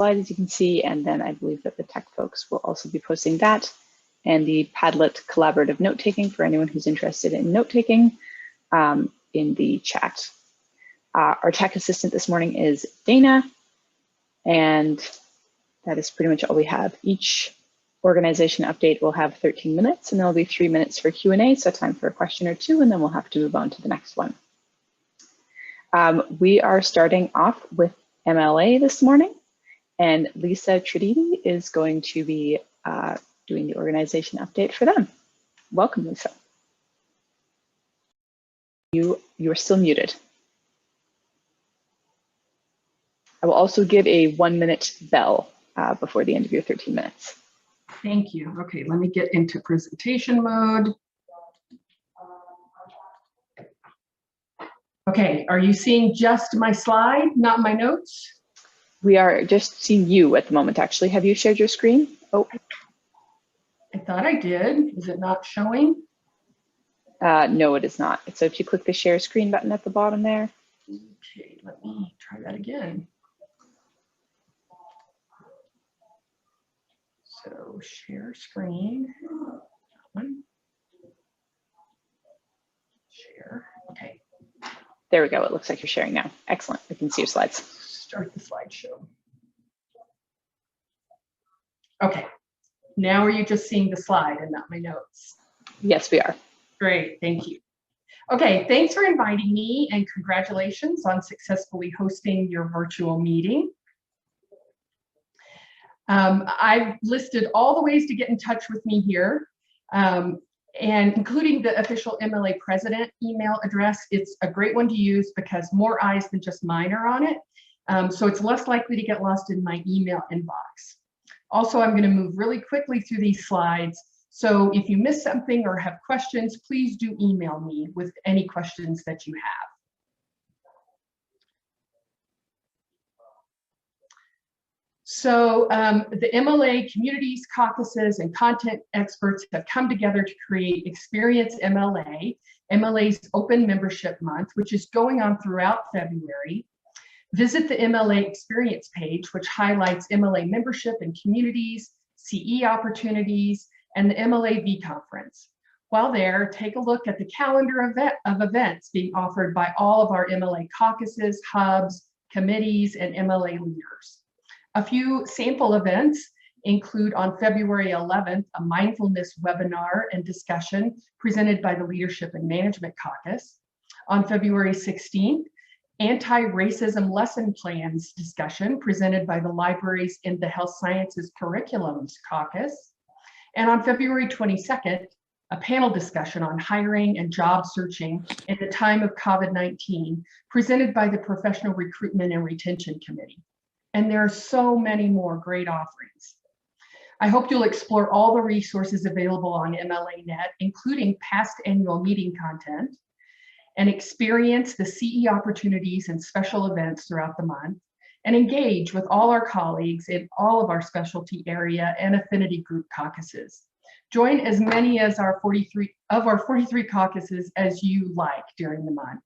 slide, as you can see, and then I believe that the tech folks will also be posting that, and the Padlet collaborative note-taking for anyone who's interested in note-taking in the chat. Our tech assistant this morning is Dana, and that is pretty much all we have. Each organization update will have 13 minutes, and there'll be 3 minutes for Q&A, so time for a question or two, and then we'll have to move on to the next one. We are starting off with MLA this morning, and Lisa Traditia is going to be doing the organization update for them. Welcome, Lisa. You are still muted. I will also give a 1-minute bell before the end of your 13 minutes. Thank you. Okay, let me get into presentation mode. Okay, are you seeing just my slide, not my notes? We are just seeing you at the moment, actually. Have you shared your screen? Oh. I thought I did. Is it not showing? No, it is not. So if you click the share screen button at the bottom there. Okay, let me try that again. So share screen, that one. Share, okay. There we go, it looks like you're sharing now. Excellent, we can see your slides. Start the slideshow. Okay, now are you just seeing the slide and not my notes? Yes, we are. Great, thank you. Okay, thanks for inviting me and congratulations on successfully hosting your virtual meeting. I've listed all the ways to get in touch with me here, and including the official MLA President email address. It's a great one to use because more eyes than just mine are on it, so it's less likely to get lost in my email inbox. Also, I'm going to move really quickly through these slides, so if you miss something or have questions, please do email me with any questions that you have. So the MLA communities, caucuses, and content experts have come together to create Experience MLA, MLA's Open Membership Month, which is going on throughout February. Visit the MLA Experience page, which highlights MLA membership in communities, CE opportunities, and the MLA V Conference. While there, take a look at the calendar of events being offered by all of our MLA caucuses, hubs, committees, and MLA leaders. A few sample events include on February 11th, a mindfulness webinar and discussion presented by the Leadership and Management Caucus. On February 16th, anti-racism lesson plans discussion presented by the Libraries in the Health Sciences Curriculums Caucus. And on February 22nd, a panel discussion on hiring and job searching in the time of COVID-19 presented by the Professional Recruitment and Retention Committee. And there are so many more great offerings. I hope you'll explore all the resources available on MLA.net, including past annual meeting content, and experience the CE opportunities and special events throughout the month, and engage with all our colleagues in all of our specialty area and affinity group caucuses. Join as many as our 43 caucuses as you like during the month.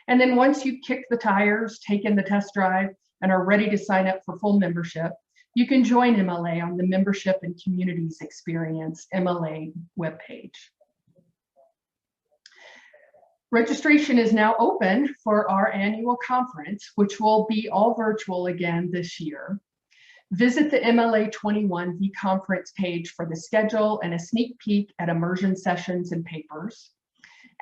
And then once you've kicked the tires, taken the test drive, and are ready to sign up for full membership, you can join MLA on the Membership and Communities Experience MLA webpage. Registration is now open for our annual conference, which will be all virtual again this year. Visit the MLA 21 V Conference page for the schedule and a sneak peek at immersion sessions and papers.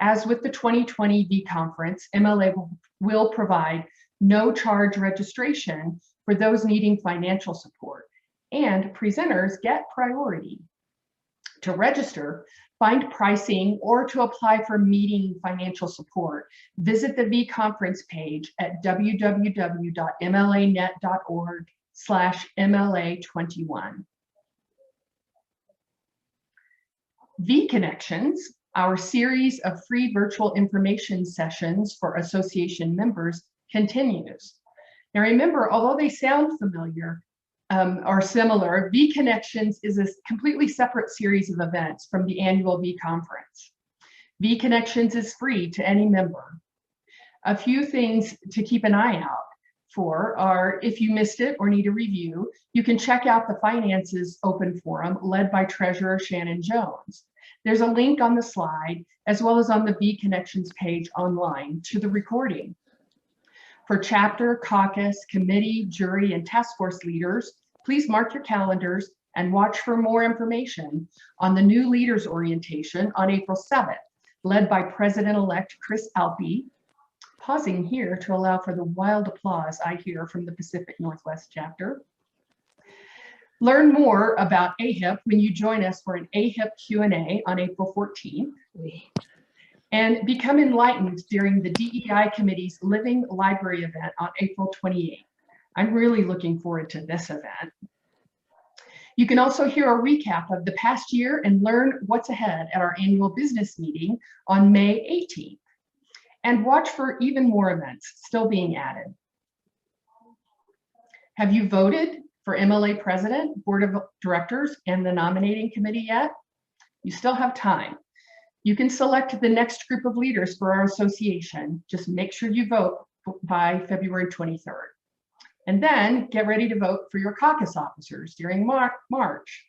As with the 2020 V Conference, MLA will provide no charge registration for those needing financial support, and presenters get priority. To register, find pricing, or to apply for meeting financial support, visit the V Conference page at www.mlanet.org/MLA21. V Connections, our series of free virtual information sessions for association members, continues. Now remember, although they sound familiar or similar, V Connections is a completely separate series of events from the annual V Conference. V Connections is free to any member. A few things to keep an eye out. for are, if you missed it or need a review, you can check out the Finances Open Forum led by Treasurer Shannon Jones. There's a link on the slide, as well as on the V Connections page online to the recording. For chapter, caucus, committee, jury, and task force leaders, please mark your calendars and watch for more information on the new leaders orientation on April 7th, led by President-elect Chris Alpe. Pausing here to allow for the wild applause I hear from the Pacific Northwest chapter. Learn more about AHIP when you join us for an AHIP Q&A on April 14th. And become enlightened during the DEI Committee's Living Library event on April 28th. I'm really looking forward to this event. You can also hear a recap of the past year and learn what's ahead at our annual business meeting on May 18th. And watch for even more events still being added. Have you voted for MLA President, Board of Directors, and the nominating committee yet? You still have time. You can select the next group of leaders for our association. Just make sure you vote by February 23rd. And then get ready to vote for your caucus officers during March.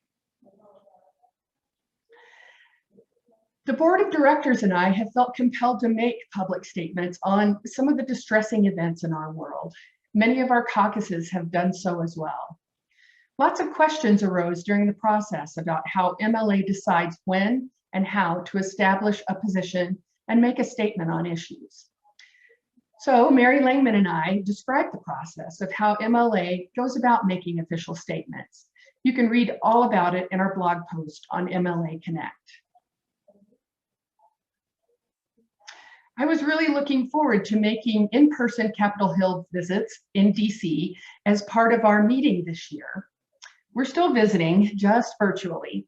The board of directors and I have felt compelled to make public statements on some of the distressing events in our world. Many of our caucuses have done so as well. Lots of questions arose during the process about how MLA decides when and how to establish a position and make a statement on issues. So Mary Langman and I described the process of how MLA goes about making official statements. You can read all about it in our blog post on MLA Connect. I was really looking forward to making in-person Capitol Hill visits in DC as part of our meeting this year. We're still visiting, just virtually.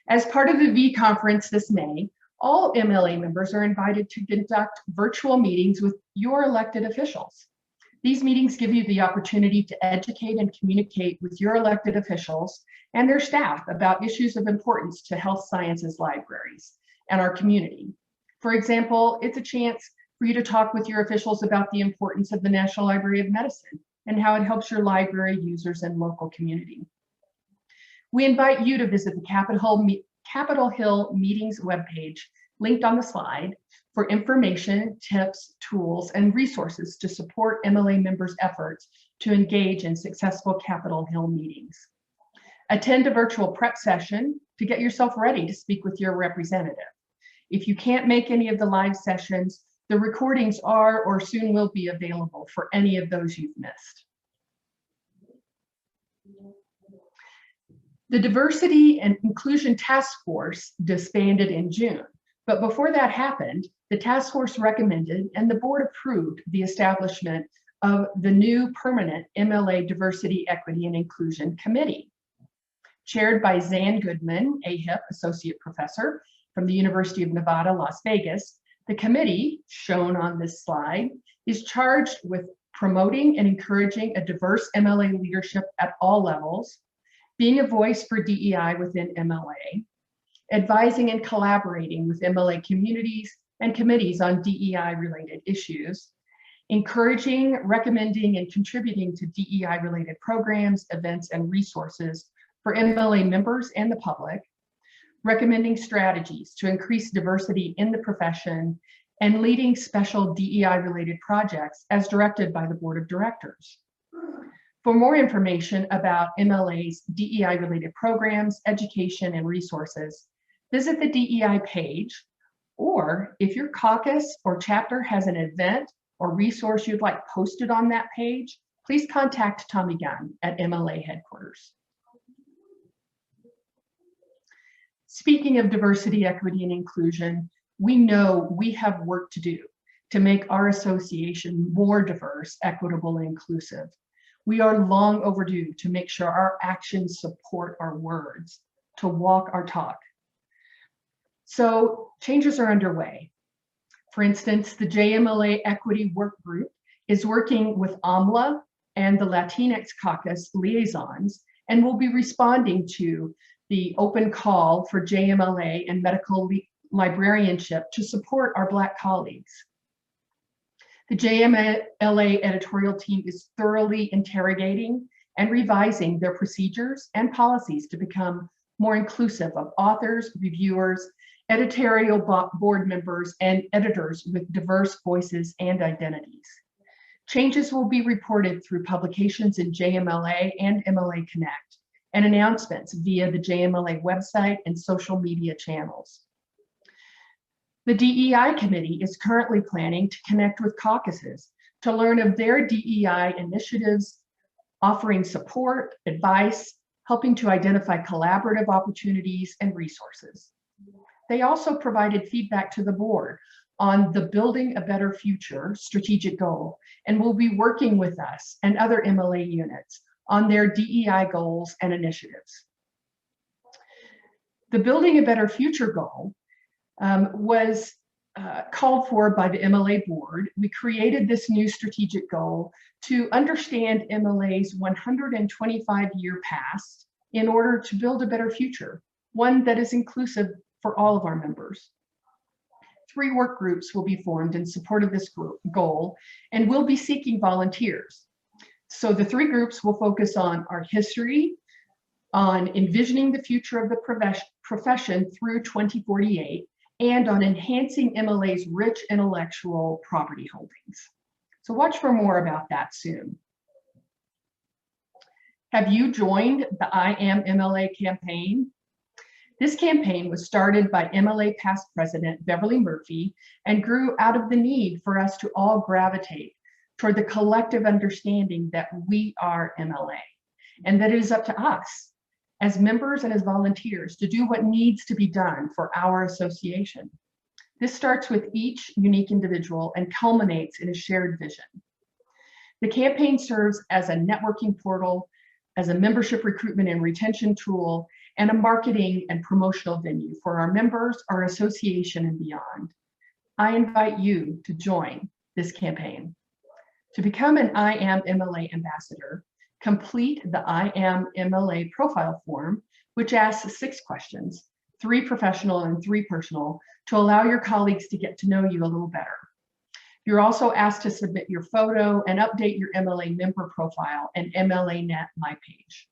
As part of the V conference this May, all MLA members are invited to conduct virtual meetings with your elected officials. These meetings give you the opportunity to educate and communicate with your elected officials and their staff about issues of importance to health sciences libraries and our community. For example, it's a chance for you to talk with your officials about the importance of the National Library of Medicine and how it helps your library users and local community. We invite you to visit the Capitol Hill Meetings webpage, linked on the slide, for information, tips, tools, and resources to support MLA members' efforts to engage in successful Capitol Hill meetings. Attend a virtual prep session to get yourself ready to speak with your representative. If you can't make any of the live sessions, the recordings are or soon will be available for any of those you've missed. The Diversity and Inclusion Task Force disbanded in June, but before that happened, the task force recommended and the board approved the establishment of the new permanent MLA Diversity, Equity, and Inclusion Committee. Chaired by Zan Goodman, AHIP Associate Professor from the University of Nevada, Las Vegas, the committee, shown on this slide, is charged with promoting and encouraging a diverse MLA leadership at all levels, being a voice for DEI within MLA, advising and collaborating with MLA communities and committees on DEI-related issues, encouraging, recommending, and contributing to DEI-related programs, events, and resources for MLA members and the public, recommending strategies to increase diversity in the profession, and leading special DEI-related projects as directed by the board of directors. For more information about MLA's DEI-related programs, education, and resources, visit the DEI page, or if your caucus or chapter has an event or resource you'd like posted on that page, please contact Tommy Gunn at MLA headquarters. Speaking of diversity, equity, and inclusion, we know we have work to do to make our association more diverse, equitable, and inclusive. We are long overdue to make sure our actions support our words, to walk our talk. So changes are underway. For instance, the JMLA Equity Work Group is working with AMLA and the Latinx Caucus liaisons and will be responding to the open call for JMLA and medical librarianship to support our Black colleagues. The JMLA editorial team is thoroughly interrogating and revising their procedures and policies to become more inclusive of authors, reviewers, editorial board members, and editors with diverse voices and identities. Changes will be reported through publications in JMLA and MLA Connect, and announcements via the JMLA website and social media channels. The DEI committee is currently planning to connect with caucuses to learn of their DEI initiatives, offering support, advice, helping to identify collaborative opportunities and resources. They also provided feedback to the board on the Building a Better Future strategic goal, and will be working with us and other MLA units on their DEI goals and initiatives. The Building a Better Future goal was called for by the MLA board. We created this new strategic goal to understand MLA's 125-year past in order to build a better future, one that is inclusive for all of our members. 3 work groups will be formed in support of this goal, and we'll be seeking volunteers. So the 3 groups will focus on our history, on envisioning the future of the profession through 2048, and on enhancing MLA's rich intellectual property holdings. So watch for more about that soon. Have you joined the I Am MLA campaign? This campaign was started by MLA past President Beverly Murphy and grew out of the need for us to all gravitate toward the collective understanding that we are MLA, and that it is up to us as members and as volunteers to do what needs to be done for our association. This starts with each unique individual and culminates in a shared vision. The campaign serves as a networking portal, as a membership recruitment and retention tool, and a marketing and promotional venue for our members, our association, and beyond. I invite you to join this campaign. To become an I Am MLA ambassador, complete the I Am MLA profile form, which asks 6 questions, 3 professional and 3 personal, to allow your colleagues to get to know you a little better. You're also asked to submit your photo and update your MLA member profile and MLA.net My Page.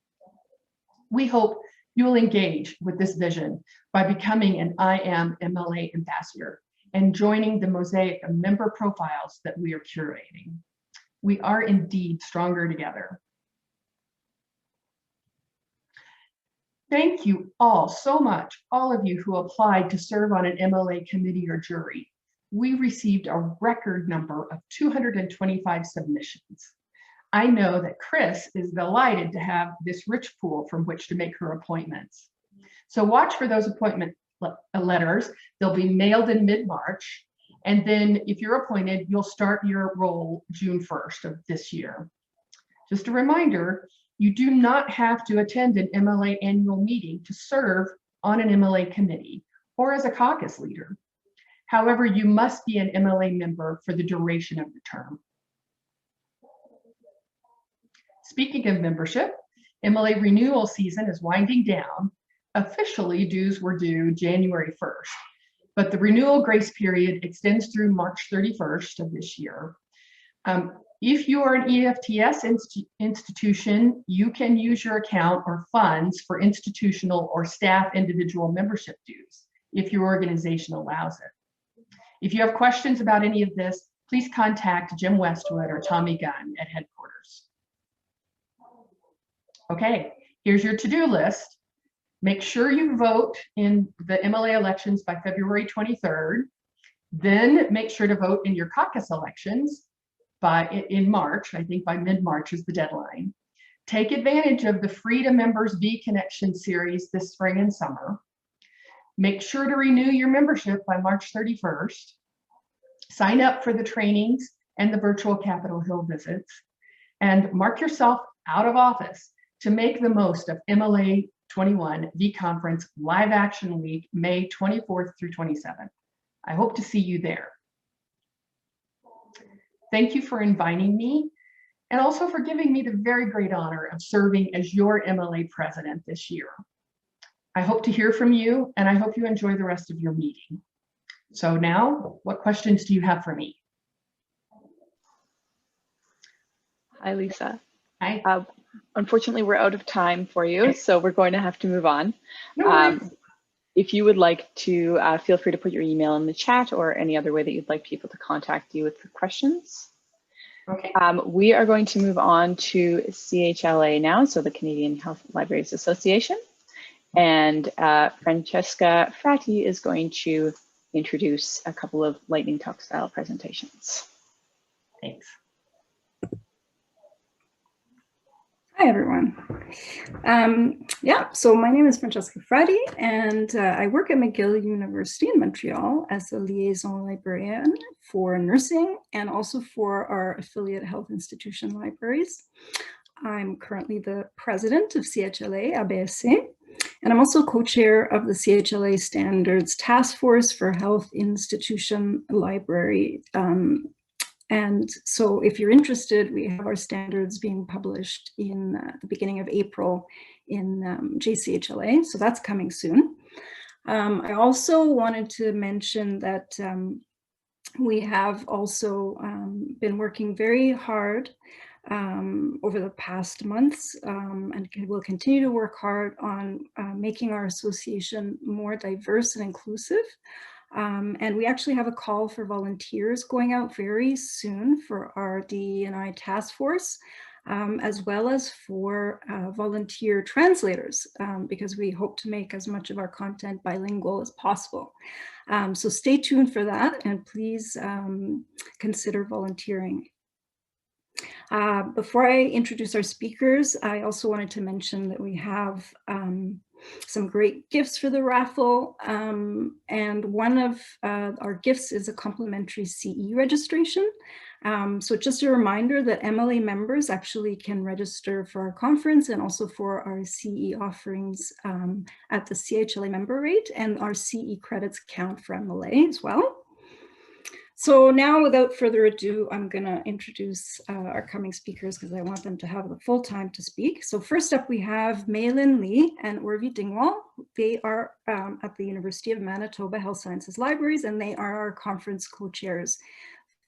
We hope you'll engage with this vision by becoming an I Am MLA ambassador and joining the mosaic of member profiles that we are curating. We are indeed stronger together. Thank you all so much, all of you who applied to serve on an MLA committee or jury. We received a record number of 225 submissions. I know that Chris is delighted to have this rich pool from which to make her appointments. So watch for those appointment letters. They'll be mailed in mid-March. And then if you're appointed, you'll start your role June 1st of this year. Just a reminder, you do not have to attend an MLA annual meeting to serve on an MLA committee or as a caucus leader. However, you must be an MLA member for the duration of the term. Speaking of membership, MLA renewal season is winding down. Officially, dues were due January 1st, but the renewal grace period extends through March 31st of this year. If you are an EFTS institution, you can use your account or funds for institutional or staff individual membership dues if your organization allows it. If you have questions about any of this, please contact Jim Westwood or Tommy Gunn at headquarters. Okay, here's your to-do list. Make sure you vote in the MLA elections by February 23rd. Then make sure to vote in your caucus elections in March. I think by mid-March is the deadline. Take advantage of the Free to Members V-Connection series this spring and summer. Make sure to renew your membership by March 31st. Sign up for the trainings and the virtual Capitol Hill visits. And mark yourself out of office to make the most of MLA 21 V-Conference Live Action Week, May 24th through 27th. I hope to see you there. Thank you for inviting me and also for giving me the very great honor of serving as your MLA president this year. I hope to hear from you, and I hope you enjoy the rest of your meeting. So now, what questions do you have for me? Hi, Lisa. Hi. Unfortunately, we're out of time for you, so we're going to have to move on. No worries. If you would like to, feel free to put your email in the chat or any other way that you'd like people to contact you with the questions. Okay. We are going to move on to CHLA now, so the Canadian Health Libraries Association. And Francesca Frati is going to introduce a couple of lightning talk style presentations. Thanks. Hi, everyone. So my name is Francesca Frati, and I work at McGill University in Montreal as a liaison librarian for nursing and also for our affiliate health institution libraries. I'm currently the president of CHLA ABSC, and I'm also co-chair of the CHLA Standards Task Force for Health Institution Library. And so if you're interested, we have our standards being published in the beginning of April in JCHLA, so that's coming soon. I also wanted to mention that we have also been working very hard over the past months and will continue to work hard on making our association more diverse and inclusive. And we actually have a call for volunteers going out very soon for our DE&I task force, as well as for volunteer translators, because we hope to make as much of our content bilingual as possible. So stay tuned for that, and please consider volunteering. Before I introduce our speakers, I also wanted to mention that we have some great gifts for the raffle, and one of our gifts is a complimentary CE registration. So just a reminder that MLA members actually can register for our conference and also for our CE offerings at the CHLA member rate, and our CE credits count for MLA as well. So now, without further ado, I'm going to introduce our coming speakers because I want them to have the full time to speak. So first up, we have Mei-Lin Lee and Urvi Dingwall. They are at the University of Manitoba Health Sciences Libraries, and they are our conference co-chairs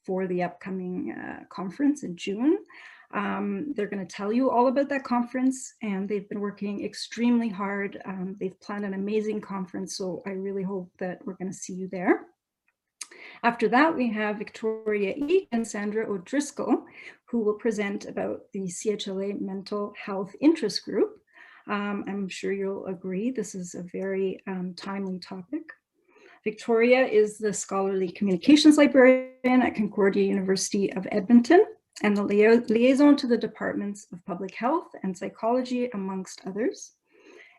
for the upcoming conference in June. They're going to tell you all about that conference, and they've been working extremely hard. They've planned an amazing conference, so I really hope that we're going to see you there. After that, we have Victoria Eek and Sandra O'Driscoll, who will present about the CHLA Mental Health Interest Group. I'm sure you'll agree this is a very timely topic. Victoria is the Scholarly Communications Librarian at Concordia University of Edmonton and the liaison to the Departments of Public Health and Psychology, amongst others.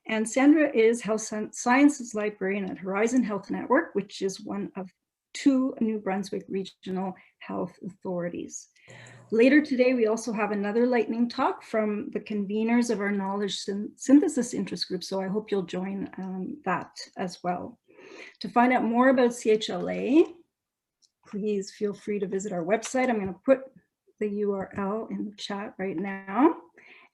And Sandra is Health Sciences Librarian at Horizon Health Network, which is one of 2 New Brunswick regional health authorities. Later today, we also have another lightning talk from the conveners of our knowledge synthesis interest group, so I hope you'll join that as well. To find out more about CHLA, please feel free to visit our website. I'm going to put the URL in the chat right now.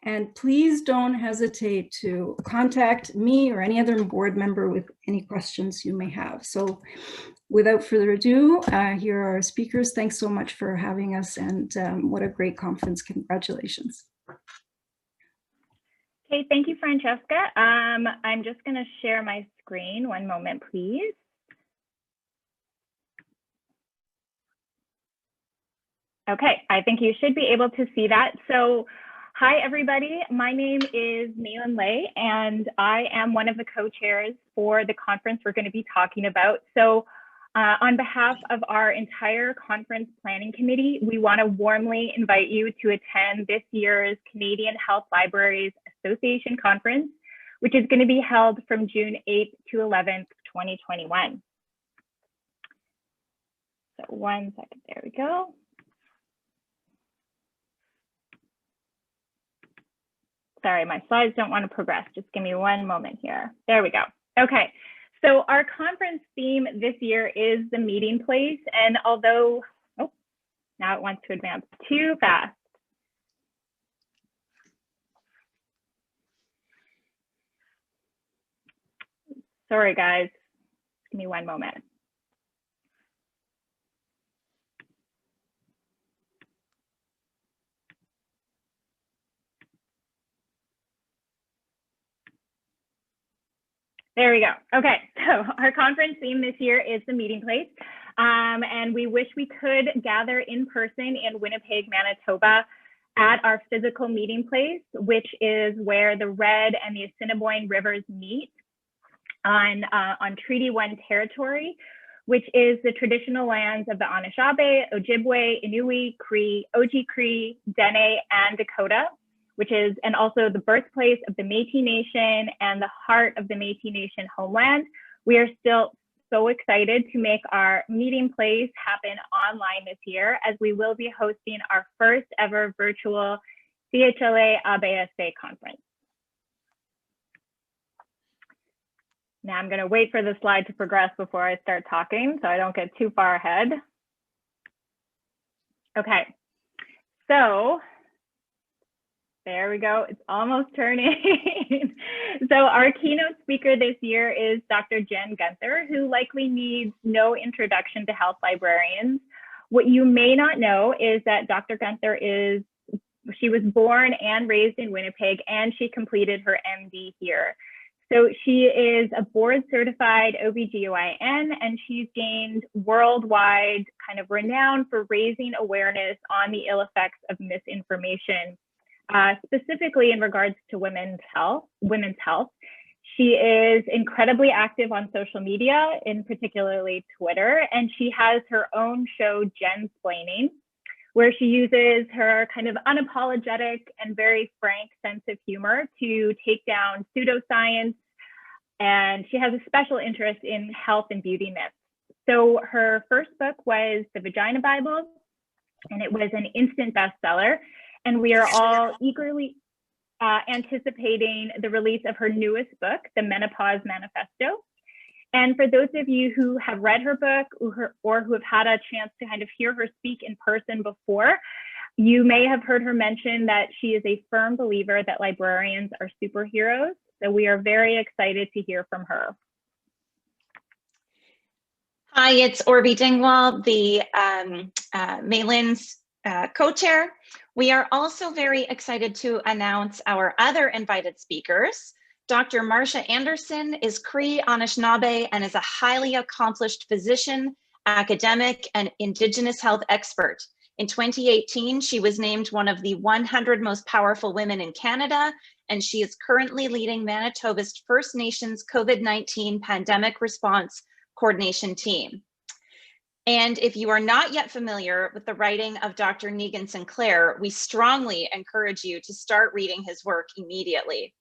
And please don't hesitate to contact me or any other board member with any questions you may have. So without further ado, here are our speakers. Thanks so much for having us, and what a great conference. Congratulations. Okay, thank you, Francesca. I'm just going to share my screen. One moment, please. Okay, I think you should be able to see that. So, hi, everybody. My name is Mei-Lin Lee, and I am one of the co-chairs for the conference we're going to be talking about. So on behalf of our entire conference planning committee, we want to warmly invite you to attend this year's Canadian Health Libraries Association Conference, which is going to be held from June 8th to 11th, 2021. So one second, there we go. Sorry, my slides don't want to progress. Just give me one moment here. There we go. Okay, so our conference theme this year is the meeting place. And although, oh, now it wants to advance too fast. Sorry, guys. Give me one moment. There we go. Okay, so our conference theme this year is the meeting place. And we wish we could gather in person in Winnipeg, Manitoba at our physical meeting place, which is where the Red and the Assiniboine rivers meet on Treaty 1 territory, which is the traditional lands of the Anishinaabe, Ojibwe, Inuit, Cree, Oji-Cree, Dene, and Dakota, which is, and also the birthplace of the Métis Nation and the heart of the Métis Nation homeland. We are still so excited to make our meeting place happen online this year, as we will be hosting our first ever virtual CHLA ABSA conference. Now I'm going to wait for the slide to progress before I start talking so I don't get too far ahead. Okay, so there we go. It's almost turning. So our keynote speaker this year is Dr. Jen Gunther, who likely needs no introduction to health librarians. What you may not know is that Dr. Gunther she was born and raised in Winnipeg, and she completed her MD here. So she is a board certified OBGYN, and she's gained worldwide kind of renown for raising awareness on the ill effects of misinformation, specifically in regards to women's health. She is incredibly active on social media, in particularly Twitter, and she has her own show, Jensplaining, where she uses her kind of unapologetic and very frank sense of humor to take down pseudoscience. And she has a special interest in health and beauty myths. So her first book was The Vagina Bible, and it was an instant bestseller. And we are all eagerly anticipating the release of her newest book, The Menopause Manifesto. And for those of you who have read her book or who have had a chance to kind of hear her speak in person before, you may have heard her mention that she is a firm believer that librarians are superheroes. So we are very excited to hear from her. Hi, it's Orby Dingwall, the Maylin's co-chair. We are also very excited to announce our other invited speakers. Dr. Marcia Anderson is Cree Anishinaabe and is a highly accomplished physician, academic, and Indigenous health expert. In 2018, she was named one of the 100 most powerful women in Canada, and she is currently leading Manitoba's First Nations COVID-19 pandemic response coordination team. And if you are not yet familiar with the writing of Dr. Negan Sinclair, we strongly encourage you to start reading his work immediately.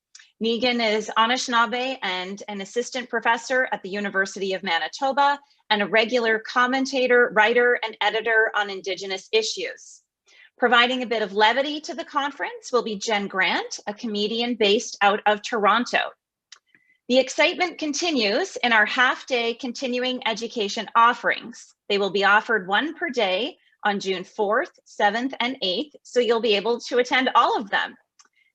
Negan is Anishinaabe and an assistant professor at the University of Manitoba and a regular commentator, writer, and editor on Indigenous issues. Providing a bit of levity to the conference will be Jen Grant, a comedian based out of Toronto. The excitement continues in our half-day continuing education offerings. They will be offered one per day on June 4th, 7th, and 8th, so you'll be able to attend all of them.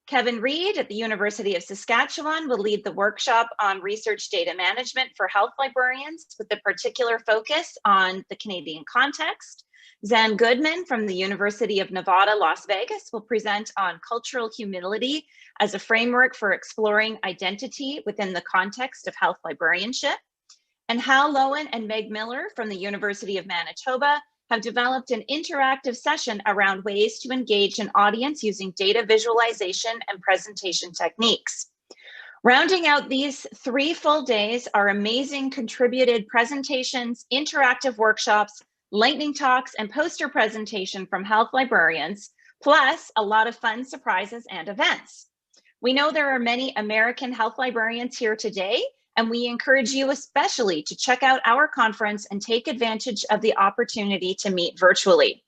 Kevin Reed at the University of Saskatchewan will lead the workshop on research data management for health librarians with a particular focus on the Canadian context. Zan Goodman from the University of Nevada, Las Vegas will present on cultural humility as a framework for exploring identity within the context of health librarianship. And Hal Lowen and Meg Miller from the University of Manitoba have developed an interactive session around ways to engage an audience using data visualization and presentation techniques. Rounding out these 3 full days are amazing contributed presentations, interactive workshops, lightning talks, and poster presentation from health librarians, plus a lot of fun surprises and events. We know there are many American health librarians here today, and we encourage you especially to check out our conference and take advantage of the opportunity to meet virtually.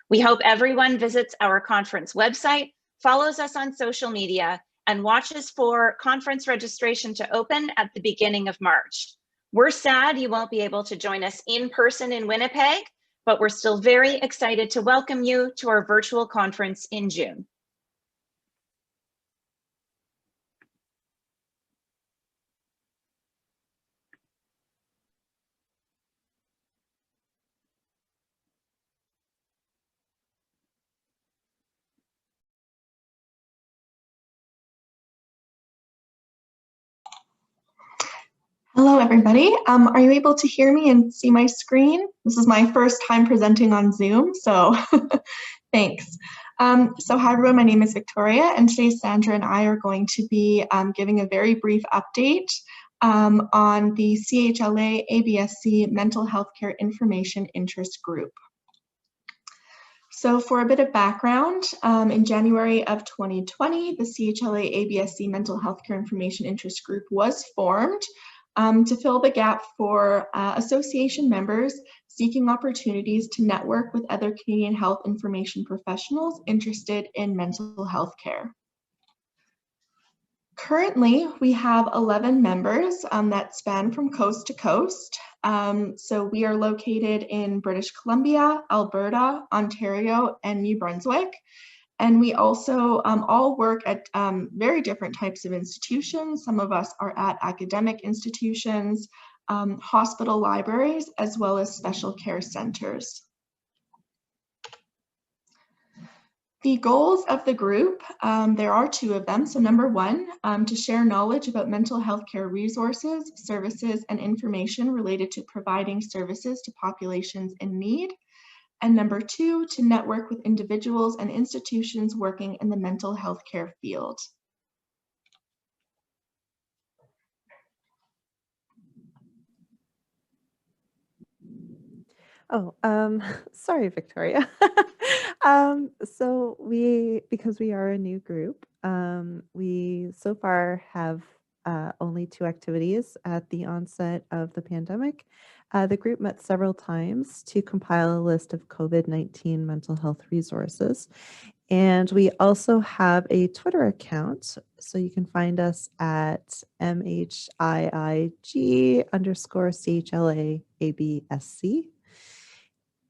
We hope everyone visits our conference website, follows us on social media, and watches for conference registration to open at the beginning of March. We're sad you won't be able to join us in person in Winnipeg, but we're still very excited to welcome you to our virtual conference in June. Hello, everybody. Are you able to hear me and see my screen? This is my first time presenting on Zoom, so thanks. So hi, everyone. My name is Victoria, and today Sandra and I are going to be giving a very brief update on the CHLA ABSC Mental Health Care Information Interest Group. So for a bit of background, in January of 2020, the CHLA ABSC Mental Health Care Information Interest Group was formed to fill the gap for association members seeking opportunities to network with other Canadian health information professionals interested in mental health care. Currently, we have 11 members that span from coast to coast. So we are located in British Columbia, Alberta, Ontario, and New Brunswick. And we also all work at very different types of institutions. Some of us are at academic institutions, hospital libraries, as well as special care centers. The goals of the group, there are two of them. So number one, to share knowledge about mental health care resources, services, and information related to providing services to populations in need. And number two, to network with individuals and institutions working in the mental health care field. Oh, sorry, Victoria. So because we are a new group, we so far have only 2 activities at the onset of the pandemic. The group met several times to compile a list of COVID-19 mental health resources. And we also have a Twitter account, so you can find us at MHIIG_CHLA_ABSC.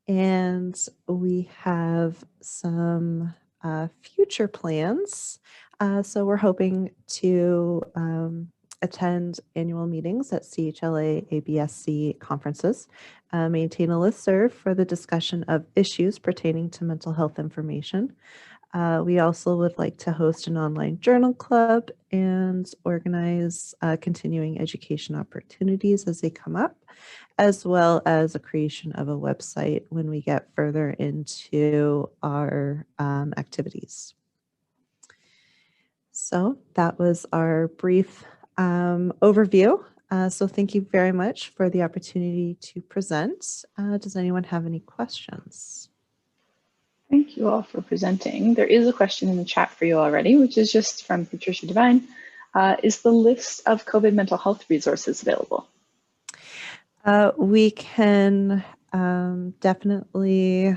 And we have some future plans. So we're hoping to attend annual meetings at CHLA ABSC conferences, maintain a listserv for the discussion of issues pertaining to mental health information. We also would like to host an online journal club and organize continuing education opportunities as they come up, as well as a creation of a website when we get further into our activities. So that was our brief overview. So thank you very much for the opportunity to present. Does anyone have any questions? Thank you all for presenting. There is a question in the chat for you already, which is just from Patricia Devine. Is the list of COVID mental health resources available? We can definitely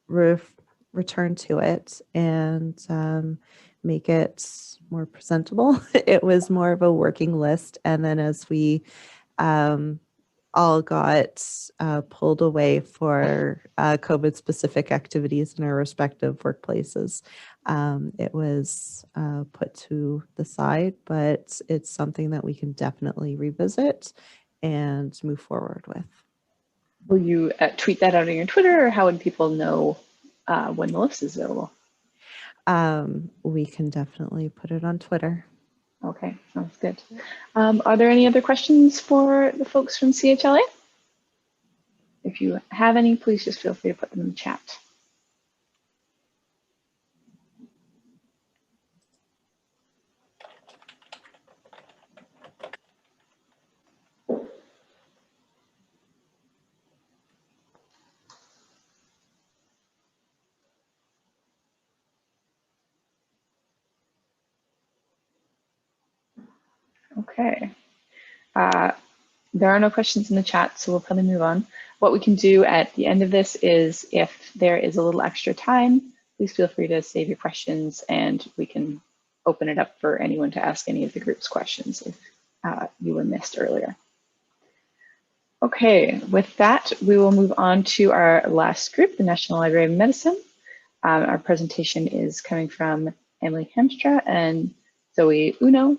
return to it and make it more presentable. It was more of a working list, and then as we all got pulled away for COVID-specific activities in our respective workplaces, it was put to the side, but it's something that we can definitely revisit and move forward with. Will you tweet that out on your Twitter, or how would people know when the list is available? We can definitely put it on Twitter. Okay, sounds good. Are there any other questions for the folks from CHLA? If you have any, please just feel free to put them in the chat. Okay. There are no questions in the chat, so we'll probably move on. What we can do at the end of this is, if there is a little extra time, please feel free to save your questions and we can open it up for anyone to ask any of the group's questions if you were missed earlier. Okay, with that, we will move on to our last group, the National Library of Medicine. Our presentation is coming from Emily Hamstra and Zoe Unno.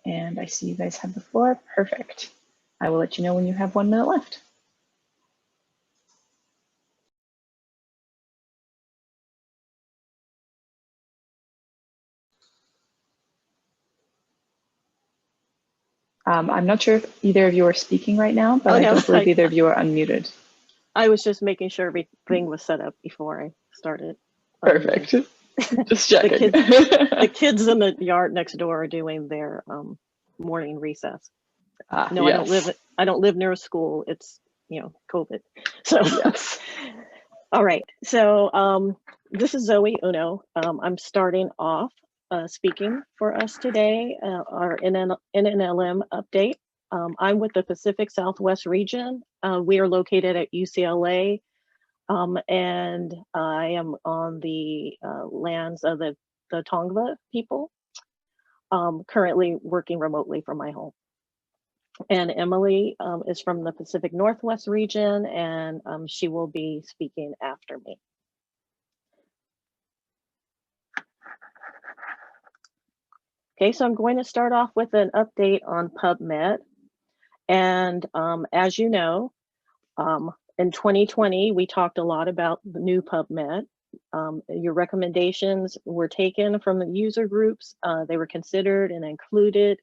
And I see you guys have the floor. Perfect. I will let you know when you have 1 minute left. I'm not sure if either of you are speaking right now, but I don't believe either of you are unmuted. I was just making sure everything was set up before I started. Perfect. Just checking. The kids in the yard next door are doing their morning recess. No, yes. I don't live near a school. It's, COVID. So yes. All right. So this is Zoe Unno. I'm starting off speaking for us today, our NNLM update. I'm with the Pacific Southwest region. We are located at UCLA, and I am on the lands of the Tongva people, currently working remotely from my home. And Emily is from the Pacific Northwest region, and she will be speaking after me. Okay, so I'm going to start off with an update on PubMed. And as you know, in 2020, we talked a lot about the new PubMed. Your recommendations were taken from the user groups. They were considered and included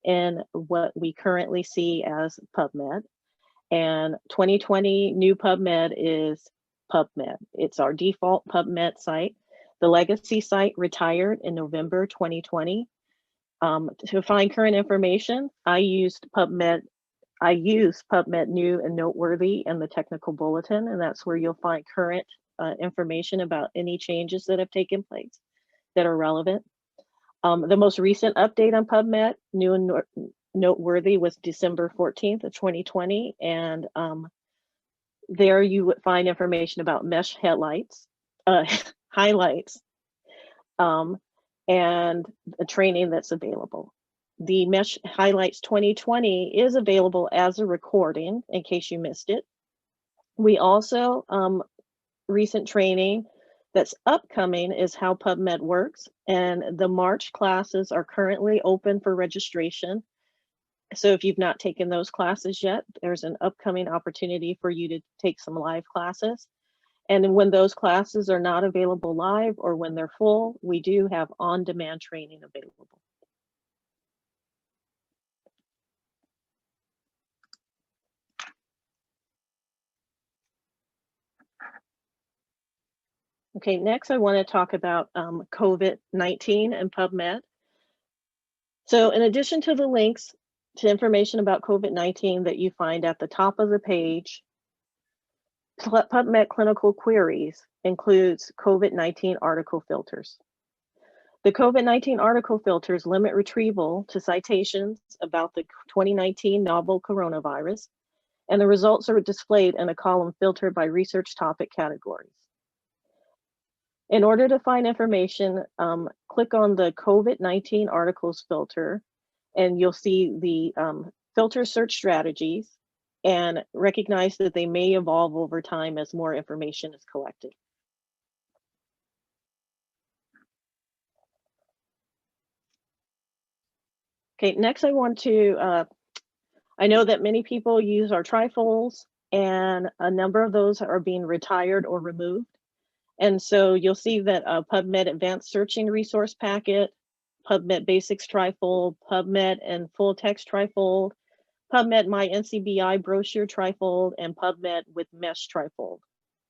in what we currently see as PubMed. And 2020 new PubMed is PubMed. It's our default PubMed site. The legacy site retired in November 2020. To find current information, I use PubMed New and Noteworthy in the technical bulletin, and that's where you'll find current information about any changes that have taken place that are relevant. The most recent update on PubMed New and Noteworthy was December 14th of 2020, and there you would find information about mesh highlights, and the training that's available. The Mesh Highlights 2020 is available as a recording in case you missed it. We also, recent training that's upcoming is how PubMed works, and the March classes are currently open for registration. So if you've not taken those classes yet, there's an upcoming opportunity for you to take some live classes. And when those classes are not available live or when they're full, we do have on-demand training available. Okay, next I want to talk about COVID-19 and PubMed. So in addition to the links to information about COVID-19 that you find at the top of the page, PubMed Clinical Queries includes COVID-19 article filters. The COVID-19 article filters limit retrieval to citations about the 2019 novel coronavirus, and the results are displayed in a column filtered by research topic categories. In order to find information, click on the COVID-19 articles filter, and you'll see the filter search strategies, and recognize that they may evolve over time as more information is collected. Okay, next I want to, I know that many people use our trifolds, and a number of those are being retired or removed. And so you'll see that PubMed Advanced Searching Resource Packet, PubMed Basics Trifold, PubMed and Full Text Trifold, PubMed My NCBI Brochure Trifold, and PubMed with Mesh Trifold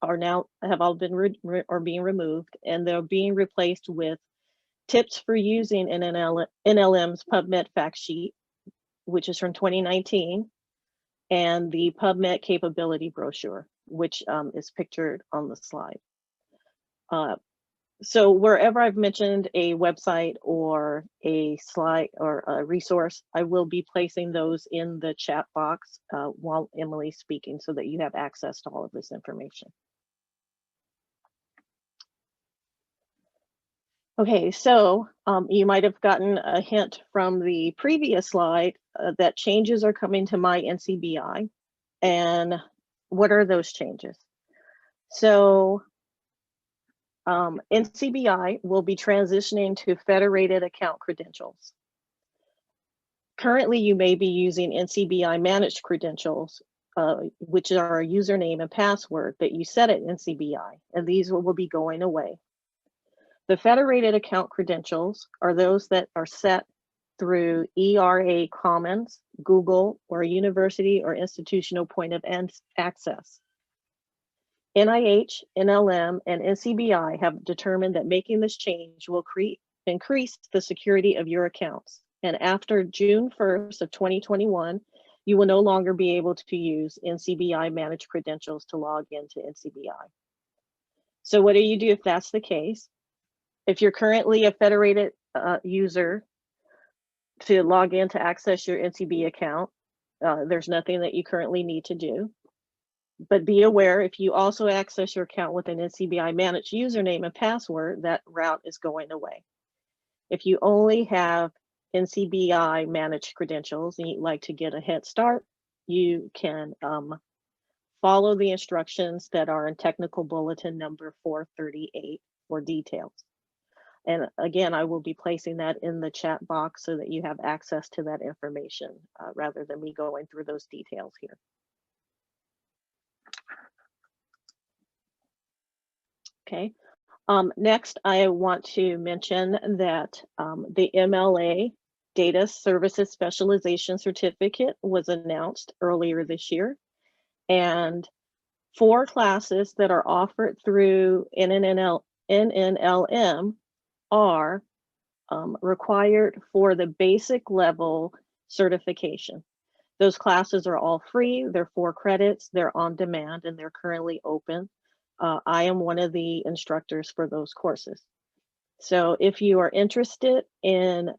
have all been being removed, and they're being replaced with Tips for Using NNLM's PubMed Fact Sheet, which is from 2019, and the PubMed Capability Brochure, which is pictured on the slide. So wherever I've mentioned a website or a slide or a resource, I will be placing those in the chat box while Emily's speaking so that you have access to all of this information. Okay, so you might have gotten a hint from the previous slide that changes are coming to My NCBI. And what are those changes? So NCBI will be transitioning to federated account credentials. Currently, you may be using NCBI managed credentials, which are a username and password that you set at NCBI, and these will be going away. The federated account credentials are those that are set through ERA Commons, Google, or a university or institutional point of access. NIH, NLM, and NCBI have determined that making this change will increase the security of your accounts. And after June 1st of 2021, you will no longer be able to use NCBI managed credentials to log into NCBI. So what do you do if that's the case? If you're currently a federated user to log in to access your NCB account, there's nothing that you currently need to do. But be aware, if you also access your account with an NCBI managed username and password, that route is going away. If you only have NCBI managed credentials and you'd like to get a head start, you can follow the instructions that are in technical bulletin number 438 for details. And again, I will be placing that in the chat box so that you have access to that information rather than me going through those details here. Okay. Next, I want to mention that the MLA Data Services Specialization Certificate was announced earlier this year. And 4 classes that are offered through NNLM are required for the basic level certification. Those classes are all free. They're 4 credits. They're on demand and they're currently open. I am one of the instructors for those courses. So if you are interested in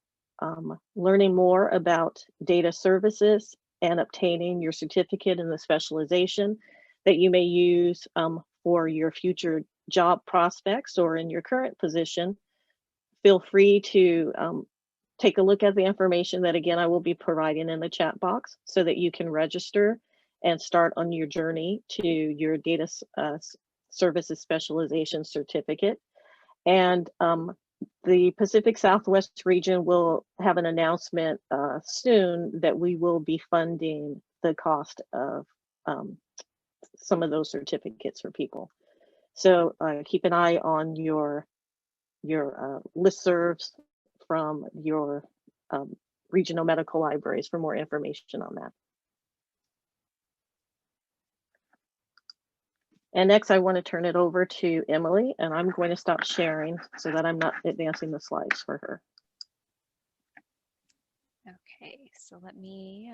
learning more about data services and obtaining your certificate in the specialization that you may use for your future job prospects or in your current position, feel free to take a look at the information that, again, I will be providing in the chat box so that you can register and start on your journey to your data services specialization certificate. And the Pacific Southwest region will have an announcement soon that we will be funding the cost of some of those certificates for people. So keep an eye on your listservs from your regional medical libraries for more information on that. And next, I want to turn it over to Emily, and I'm going to stop sharing so that I'm not advancing the slides for her. Okay, so let me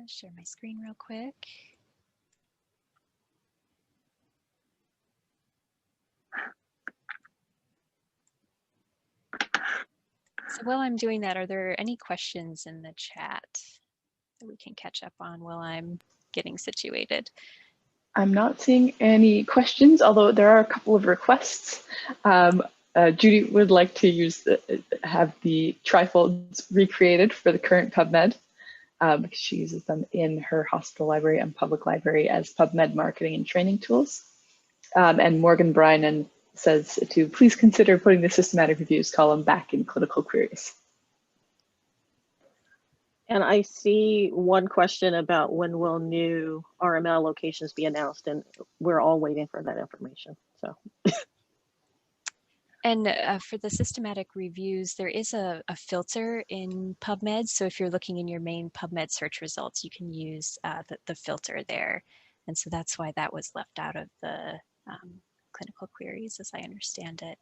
share my screen real quick. So while I'm doing that, are there any questions in the chat that we can catch up on while I'm getting situated? I'm not seeing any questions, although there are a couple of requests. Judy would like to have the trifolds recreated for the current PubMed because she uses them in her hospital library and public library as PubMed marketing and training tools. And Morgan Brynan says to please consider putting the systematic reviews column back in clinical queries. And I see one question about when will new RML locations be announced, and we're all waiting for that information. So, and for the systematic reviews, there is a filter in PubMed. So if you're looking in your main PubMed search results, you can use the filter there. And so that's why that was left out of the clinical queries, as I understand it.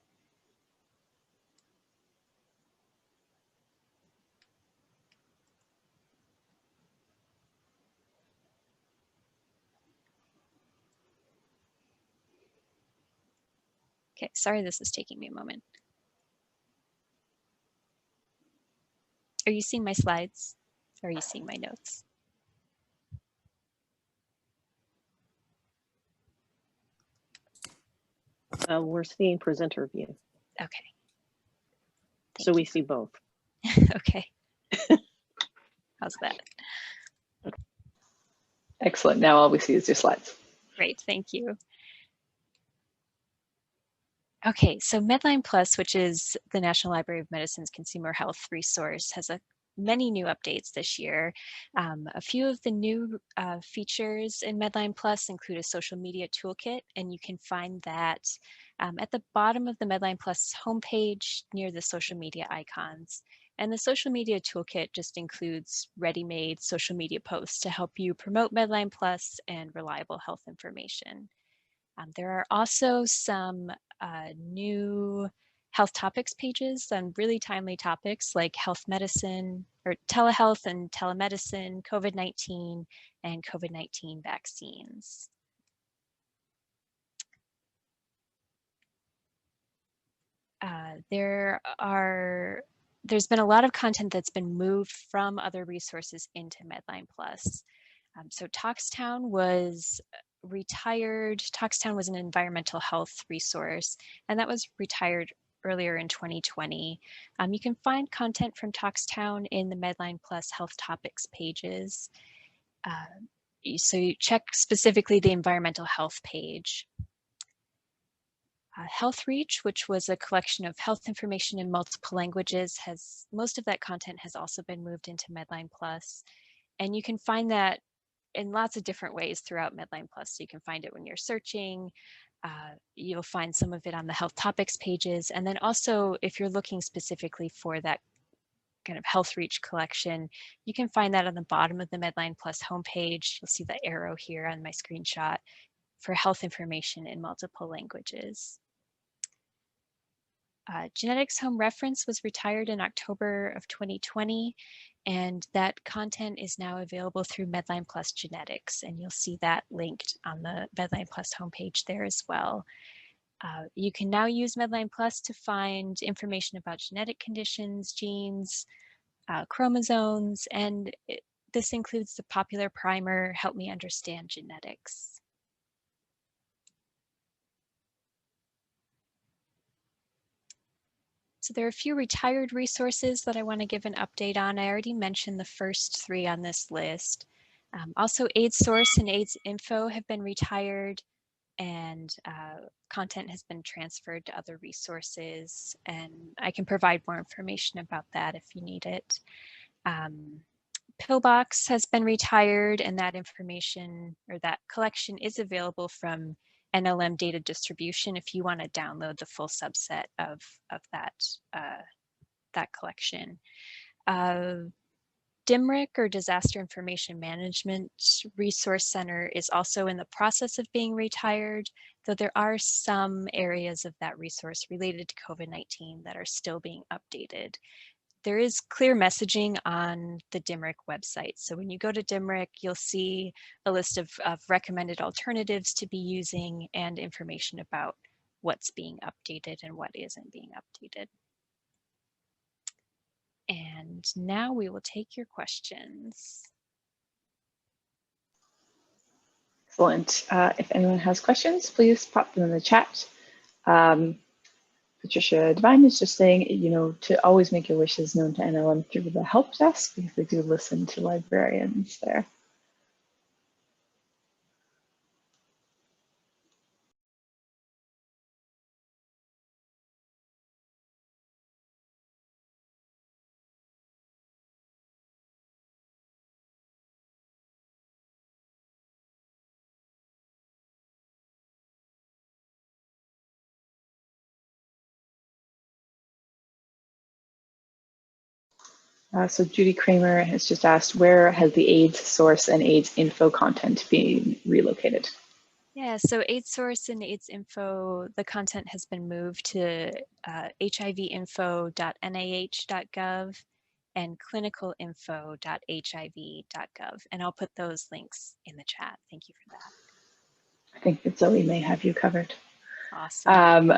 Okay, sorry, this is taking me a moment. Are you seeing my slides? Or are you seeing my notes? We're seeing presenter view. Okay. So we see both. Okay. How's that? Excellent. Now all we see is your slides. Great, thank you. Okay, so MedlinePlus, which is the National Library of Medicine's consumer health resource, has many new updates this year. A few of the new features in MedlinePlus include a social media toolkit, and you can find that at the bottom of the MedlinePlus homepage near the social media icons. And the social media toolkit just includes ready-made social media posts to help you promote MedlinePlus and reliable health information. There are also some new health topics pages on really timely topics like health medicine or telehealth and telemedicine, COVID-19, and COVID-19 vaccines. There's been a lot of content that's been moved from other resources into MedlinePlus. So Talkstown was retired. Talkstown was an environmental health resource, and that was retired earlier in 2020. You can find content from Talkstown in the MedlinePlus health topics pages. So you check specifically the environmental health page. Health Reach, which was a collection of health information in multiple languages, most of that content has also been moved into MedlinePlus. And you can find that in lots of different ways throughout MedlinePlus. So you can find it when you're searching. You'll find some of it on the health topics pages. And then also, if you're looking specifically for that kind of Health Reach collection, you can find that on the bottom of the MedlinePlus homepage. You'll see the arrow here on my screenshot for health information in multiple languages. Genetics Home Reference was retired in October of 2020, and that content is now available through MedlinePlus Genetics, and you'll see that linked on the MedlinePlus homepage there as well. You can now use MedlinePlus to find information about genetic conditions, genes, chromosomes, and this includes the popular primer, Help Me Understand Genetics. So there are a few retired resources that I want to give an update on. I already mentioned the first three on this list. Also, AIDS Source and AIDS Info have been retired, and content has been transferred to other resources, and I can provide more information about that if you need it. Pillbox has been retired, and that information or that collection is available from NLM data distribution if you want to download the full subset of that collection. DIMRIC, or Disaster Information Management Resource Center, is also in the process of being retired, though there are some areas of that resource related to COVID-19 that are still being updated. There is clear messaging on the DIMRIC website. So when you go to DIMRIC, you'll see a list of recommended alternatives to be using and information about what's being updated and what isn't being updated. And now we will take your questions. Excellent. If anyone has questions, please pop them in the chat. Patricia Devine is just saying, to always make your wishes known to NLM through the help desk, because they do listen to librarians there. So Judy Kramer has just asked, where has the AIDS Source and AIDS Info content been relocated? Yeah, so AIDS Source and AIDS Info, the content has been moved to hivinfo.nih.gov and clinicalinfo.hiv.gov. And I'll put those links in the chat. Thank you for that. I think that Zoe may have you covered. Awesome.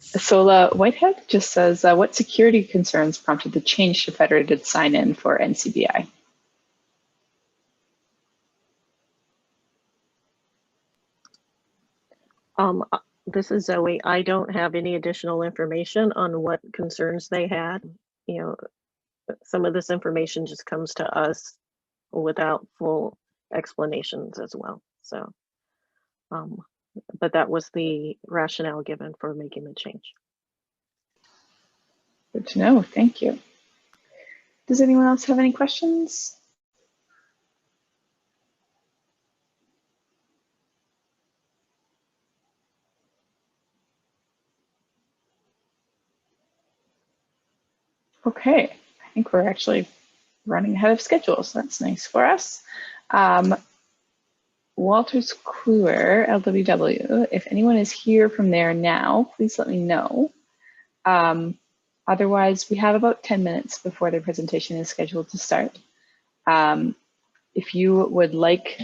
Sola Whitehead just says, what security concerns prompted the change to federated sign-in for NCBI? This is Zoe. I don't have any additional information on what concerns they had. Some of this information just comes to us without full explanations as well. So, but that was the rationale given for making the change. Good to know. Thank you. Does anyone else have any questions? Okay. think we're actually running ahead of schedule, so that's nice for us. Wolters Kluwer, LWW, if anyone is here from there now, please let me know. Otherwise, we have about 10 minutes before their presentation is scheduled to start. If you would like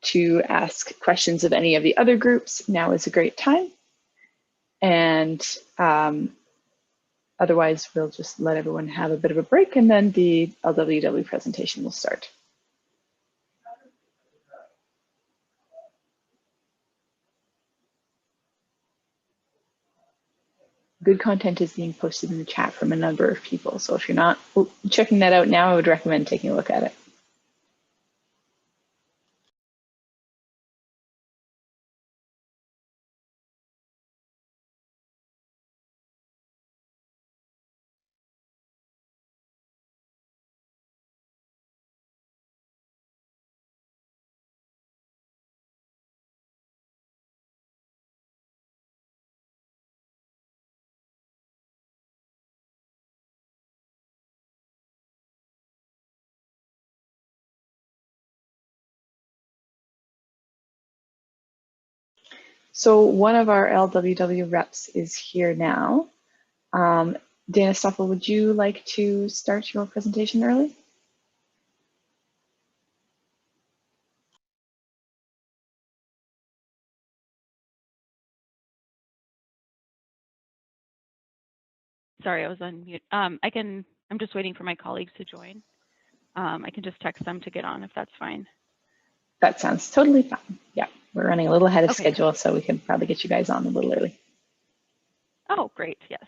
to ask questions of any of the other groups, now is a great time. And otherwise, we'll just let everyone have a bit of a break, and then the LWW presentation will start. Good content is being posted in the chat from a number of people. So if you're not checking that out now, I would recommend taking a look at it. So one of our LWW reps is here now. Dana Stoffel, would you like to start your presentation early? Sorry, I was on mute. I'm just waiting for my colleagues to join. I can just text them to get on if that's fine. That sounds totally fine. Yeah, we're running a little ahead of Okay. schedule, so we can probably get you guys on a little early. Oh, great, yes.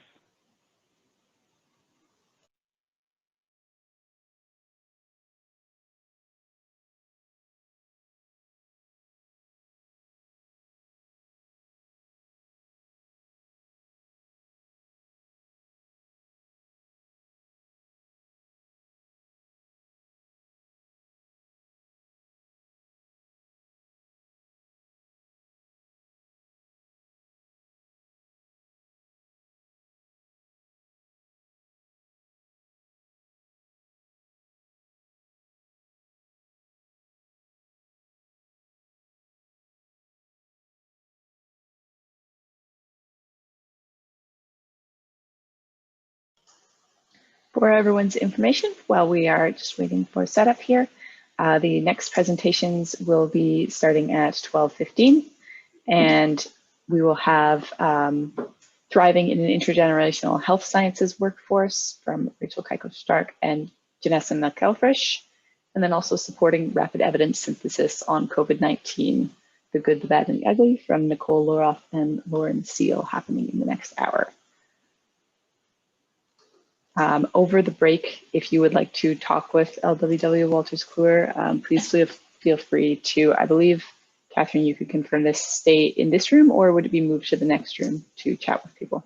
For everyone's information, while we are just waiting for setup here, the next presentations will be starting at 12:15, and we will have Thriving in an Intergenerational Health Sciences Workforce from Rachel Keiko-Stark and Janessa McElfresh, and then also Supporting Rapid Evidence Synthesis on COVID-19, the Good, the Bad, and the Ugly from Nicole Loroff and Lauren Seal, happening in the next hour. Over the break, if you would like to talk with LWW Wolters Kluwer, please feel free to, I believe, Catherine, you could confirm this, stay in this room, or would it be moved to the next room to chat with people?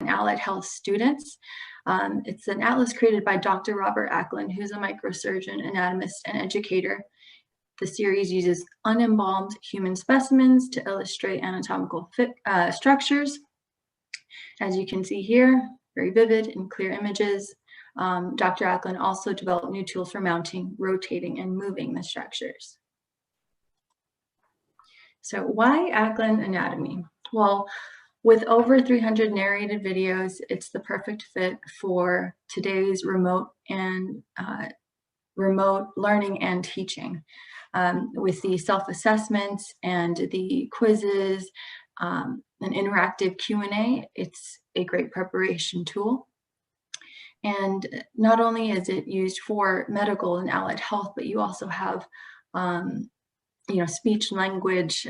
Allied health students. It's an atlas created by Dr. Robert Acklin, who's a microsurgeon, anatomist, and educator. The series uses unembalmed human specimens to illustrate anatomical structures. As you can see here, very vivid and clear images. Dr. Acklin also developed new tools for mounting, rotating, and moving the structures. So why Acklin anatomy? Well, with over 300 narrated videos, it's the perfect fit for today's remote learning and teaching. With the self-assessments and the quizzes, an interactive Q&A, it's a great preparation tool. And not only is it used for medical and allied health, but you also have speech and language,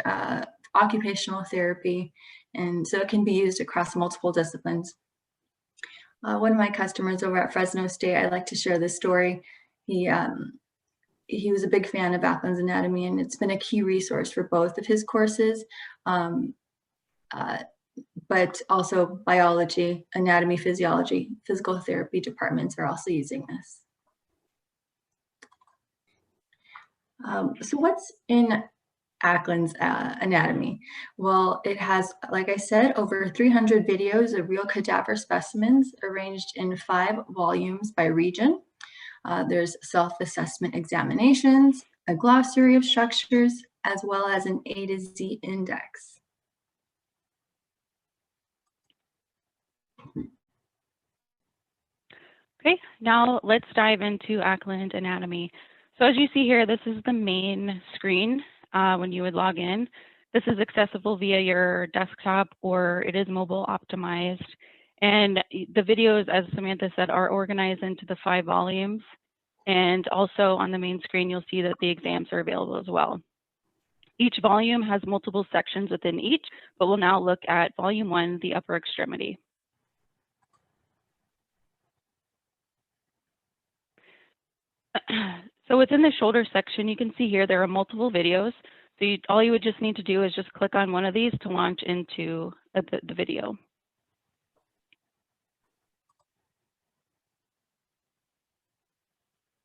occupational therapy, and so it can be used across multiple disciplines. One of my customers over at Fresno State, I like to share this story. He was a big fan of Acklin's anatomy, and it's been a key resource for both of his courses. but also biology, anatomy, physiology, physical therapy departments are also using this. So what's in Ackland's anatomy? Well, it has, like I said, over 300 videos of real cadaver specimens arranged in 5 volumes by region. There's self-assessment examinations, a glossary of structures, as well as an A to Z index. Okay, now let's dive into Ackland anatomy. So as you see here, this is the main screen when you would log in. This is accessible via your desktop, or it is mobile optimized. And the videos, as Samantha said, are organized into the 5 volumes. And also on the main screen, you'll see that the exams are available as well. Each volume has multiple sections within each, but we'll now look at volume 1, the upper extremity. So within the shoulder section, you can see here there are multiple videos. So all you would just need to do is just click on one of these to launch into the video.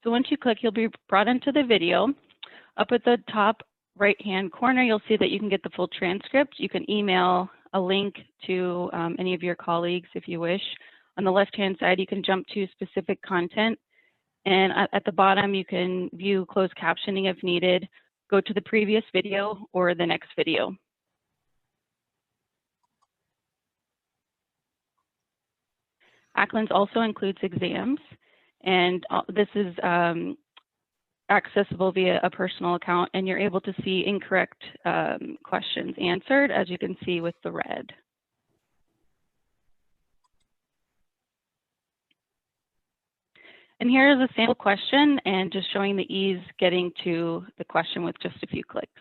So once you click, you'll be brought into the video. Up at the top right-hand corner, you'll see that you can get the full transcript. You can email a link to any of your colleagues if you wish. On the left-hand side, you can jump to specific content. And at the bottom, you can view closed captioning if needed, go to the previous video or the next video. Ackland's also includes exams, and this is accessible via a personal account, and you're able to see incorrect questions answered, as you can see with the red. And here is a sample question, and just showing the ease getting to the question with just a few clicks.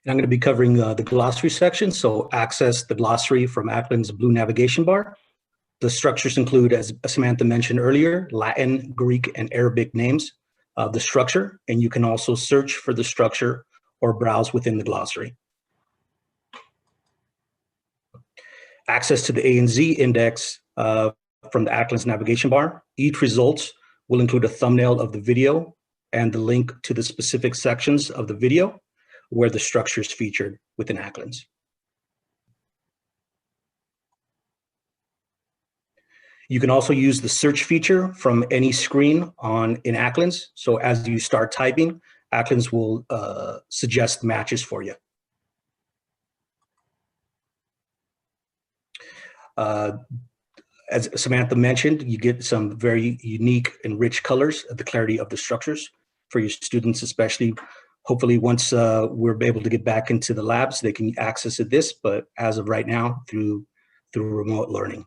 And I'm going to be covering the glossary section, so access the glossary from Ackland's blue navigation bar. The structures include, as Samantha mentioned earlier, Latin, Greek, and Arabic names of the structure, and you can also search for the structure or browse within the glossary. Access to the A and Z index from the Ackland's navigation bar. Each result will include a thumbnail of the video and the link to the specific sections of the video where the structure is featured within Ackland's. You can also use the search feature from any screen in Ackland's. So as you start typing, Ackland's will suggest matches for you. As Samantha mentioned, you get some very unique and rich colors of the clarity of the structures for your students, especially hopefully once we're able to get back into the labs, they can access this, but as of right now, through remote learning.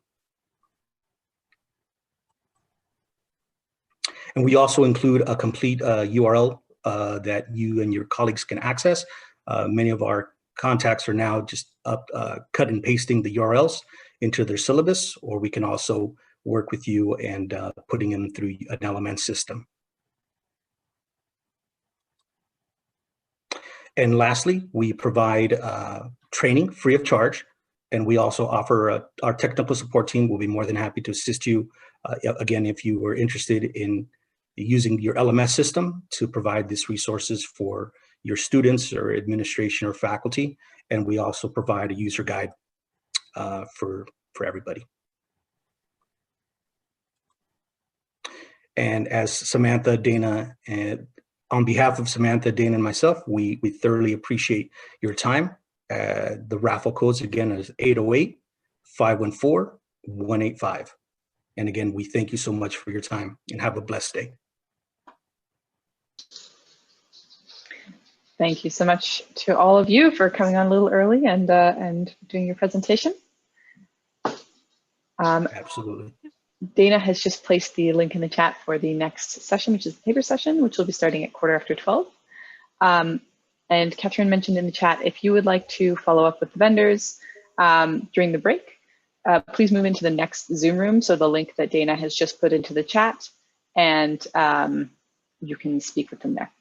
And we also include a complete URL that you and your colleagues can access. Many of our contacts are now just cut and pasting the URLs into their syllabus, or we can also work with you and putting them through an LMN system. And lastly, we provide training free of charge, and we also offer our technical support team will be more than happy to assist you, again, if you were interested in using your LMS system to provide these resources for your students or administration or faculty. And we also provide a user guide for everybody. And as Samantha, Dana, and on behalf of Samantha, Dana, and myself, we thoroughly appreciate your time. The raffle codes again is 808-514-185. And again, we thank you so much for your time and have a blessed day. Thank you so much to all of you for coming on a little early and doing your presentation. Absolutely. Dana has just placed the link in the chat for the next session, which is the paper session, which will be starting at 12:15. And Catherine mentioned in the chat, if you would like to follow up with the vendors during the break, please move into the next Zoom room. So the link that Dana has just put into the chat, and you can speak with them there.